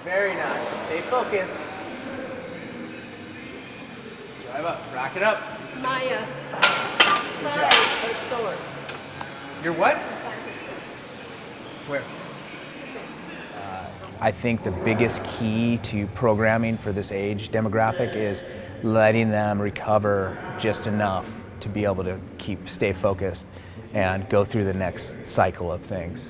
Very nice. Stay focused. Drive up. Rack it up. Maya. Good job. Five are sore. You're what? Where? I think the biggest key to programming for this age demographic is letting them recover just enough to be able to stay focused and go through the next cycle of things.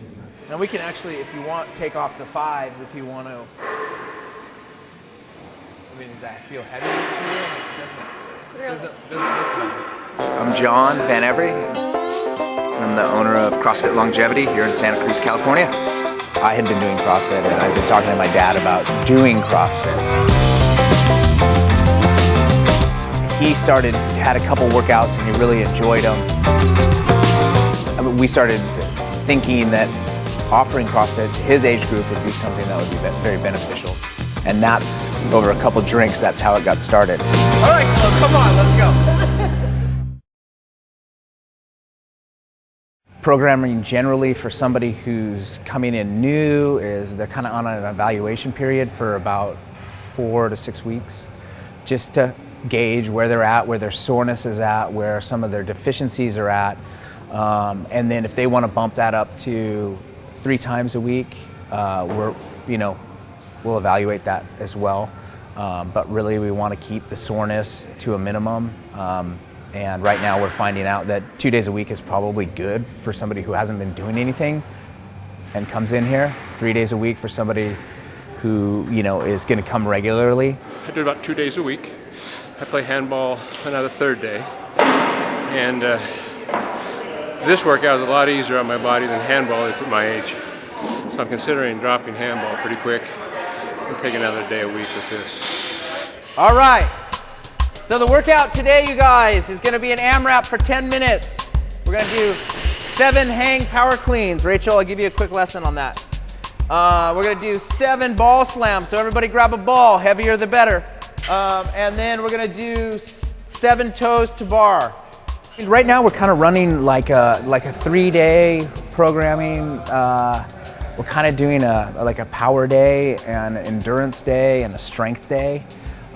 Now we can actually, if you want, take off the fives if you want to. I mean, does that feel heavy to you? It doesn't look heavy. I'm John Van Every. I'm the owner of Crossfit Longevity here in Santa Cruz, California. I had been doing CrossFit and I've been talking to my dad about doing CrossFit. He had a couple workouts and he really enjoyed them. I mean, we started thinking that offering CrossFit to his age group would be something that would be very beneficial. And that's, over a couple drinks, that's how it got started. All right, come on, let's go. Programming generally for somebody who's coming in new is they're kind of on an evaluation period for about 4 to 6 weeks, just to gauge where they're at, where their soreness is at, where some of their deficiencies are at. And then if they want to bump that up to 3 times a week, we'll evaluate that as well. But really we want to keep the soreness to a minimum. And right now we're finding out that 2 days a week is probably good for somebody who hasn't been doing anything and comes in here. 3 days a week for somebody who, is going to come regularly. I do about 2 days a week. I play handball another third day. And this workout is a lot easier on my body than handball is at my age. So I'm considering dropping handball pretty quick and take another day a week with this. All right. So the workout today, you guys, is going to be an AMRAP for 10 minutes. We're going to do 7 hang power cleans. Rachel, I'll give you a quick lesson on that. We're going to do 7 ball slams. So everybody grab a ball, heavier the better. And then we're going to do 7 toes to bar. Right now we're kind of running like a 3-day programming. We're kind of doing a power day, an endurance day, and a strength day.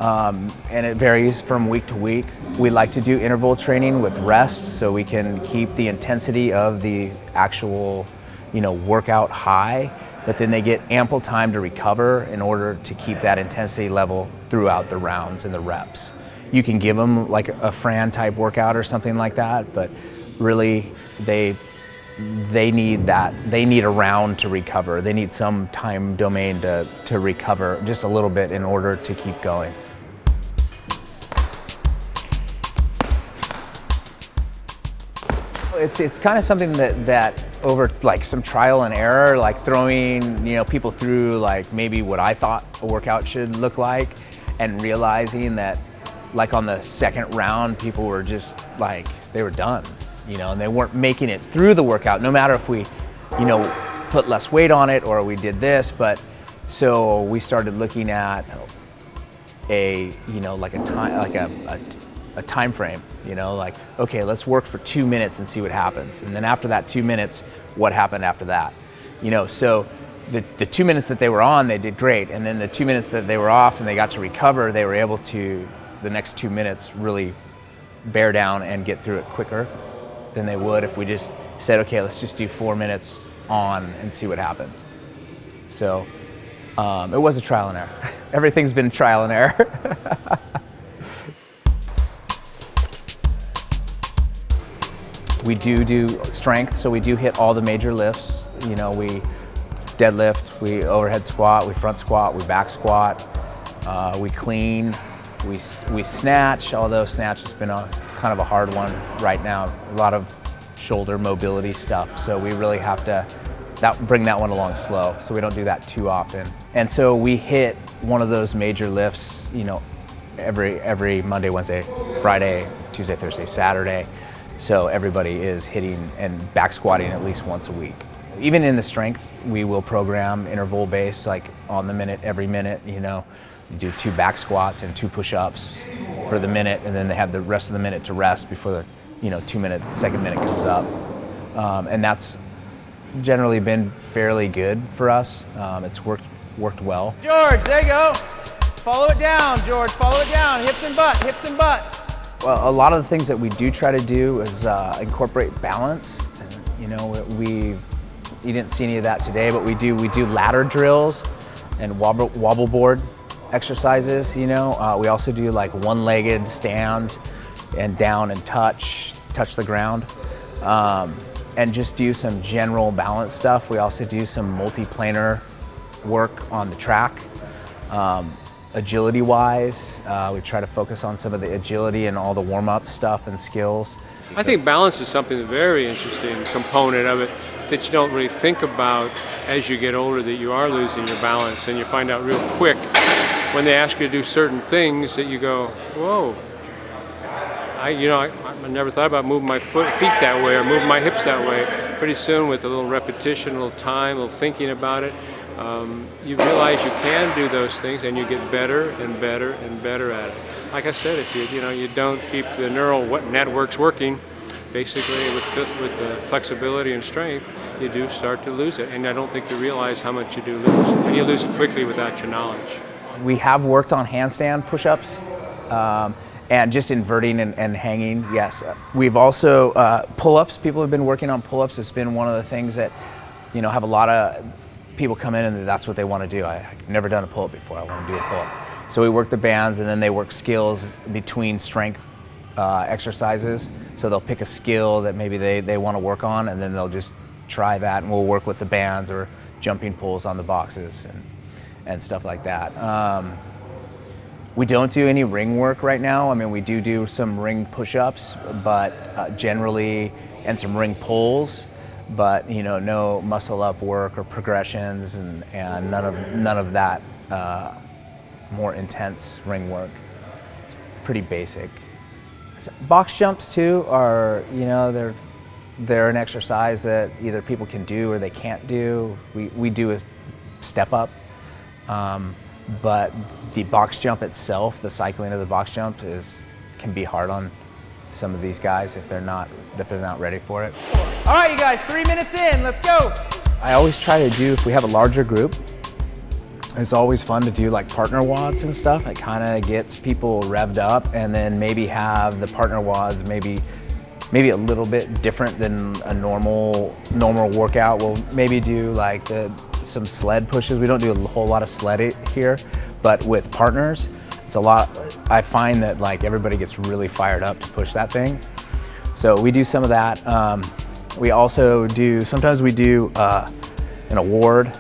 And it varies from week to week. We like to do interval training with rest so we can keep the intensity of the actual, workout high, but then they get ample time to recover in order to keep that intensity level throughout the rounds and the reps. You can give them like a Fran type workout or something like that, but really they need that. They need a round to recover. They need some time domain to recover just a little bit in order to keep going. It's kind of something that over like some trial and error, like throwing people through like maybe what I thought a workout should look like, and realizing that like on the second round people were just like they were done, and they weren't making it through the workout, no matter if we put less weight on it or we did this. But so we started looking at a time frame, like, okay, let's work for 2 minutes and see what happens. And then after that 2 minutes, what happened after that? So the 2 minutes that they were on, they did great. And then the 2 minutes that they were off and they got to recover, they were able to, the next 2 minutes, really bear down and get through it quicker than they would if we just said, okay, let's just do 4 minutes on and see what happens. So it was a trial and error. Everything's been trial and error. We do strength, so we do hit all the major lifts. We deadlift, we overhead squat, we front squat, we back squat, we clean, we snatch, although snatch has been kind of a hard one right now. A lot of shoulder mobility stuff, so we really have to bring that one along slow, so we don't do that too often. And so we hit one of those major lifts, every Monday, Wednesday, Friday, Tuesday, Thursday, Saturday. So everybody is hitting and back squatting at least once a week. Even in the strength, we will program interval based, like on the minute, every minute, you do 2 back squats and 2 push-ups for the minute, and then they have the rest of the minute to rest before the 2 minute comes up. And that's generally been fairly good for us. It's worked worked well. George, there you go. Follow it down, George, follow it down. Hips and butt, hips and butt. Well, a lot of the things that we do try to do is incorporate balance. And, you know, you didn't see any of that today, but we do ladder drills and wobble board exercises, you know. We also do like one-legged stands and down and touch the ground. And just do some general balance stuff. We also do some multi-planar work on the track. Agility-wise, we try to focus on some of the agility and all the warm-up stuff and skills. I think balance is something very interesting component of it that you don't really think about as you get older, that you are losing your balance, and you find out real quick when they ask you to do certain things that you go, whoa, I never thought about moving my feet that way or moving my hips that way. Pretty soon, with a little repetition, a little time, a little thinking about it, you realize you can do those things, and you get better and better and better at it. Like I said, if you don't keep the neural networks working, basically with the flexibility and strength, you do start to lose it. And I don't think you realize how much you do lose, and you lose it quickly without your knowledge. We have worked on handstand push-ups. And just inverting and hanging, yes. We've also, pull-ups, people have been working on pull-ups. It's been one of the things that, you know, have a lot of people come in and that's what they want to do. I've never done a pull-up before, I want to do a pull-up. So we work the bands, and then they work skills between strength exercises. So they'll pick a skill that maybe they want to work on, and then they'll just try that, and we'll work with the bands or jumping pulls on the boxes and stuff like that. We don't do any ring work right now. I mean, we do some ring push-ups, but generally, and some ring pulls, but you know, no muscle up work or progressions, and none of that more intense ring work. It's pretty basic. Box jumps too are, you know, they're an exercise that either people can do or they can't do. We do a step up. But the box jump itself, the cycling of the box jump can be hard on some of these guys if they're not ready for it. All right, you guys, 3 minutes in, let's go. I always try to do, if we have a larger group, it's always fun to do like partner wads and stuff. It kind of gets people revved up, and then maybe have the partner wads maybe a little bit different than a normal workout. We'll maybe do like some sled pushes. We don't do a whole lot of sled here, but with partners, it's a lot. I find that like everybody gets really fired up to push that thing. So we do some of that. We also sometimes we do an award,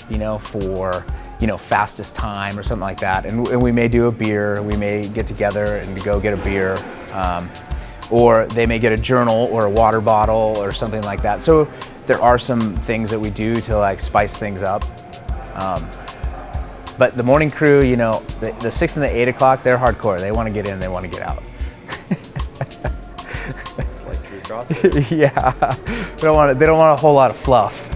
you know, for, you know, fastest time or something like that. And we may do a beer, we may get together and go get a beer. Or they may get a journal or a water bottle or something like that. So there are some things that we do to like spice things up. But the morning crew, you know, the 6 and the 8 o'clock, they're hardcore. They want to get in, they want to get out. It's like true CrossFit. Yeah, they don't want a whole lot of fluff.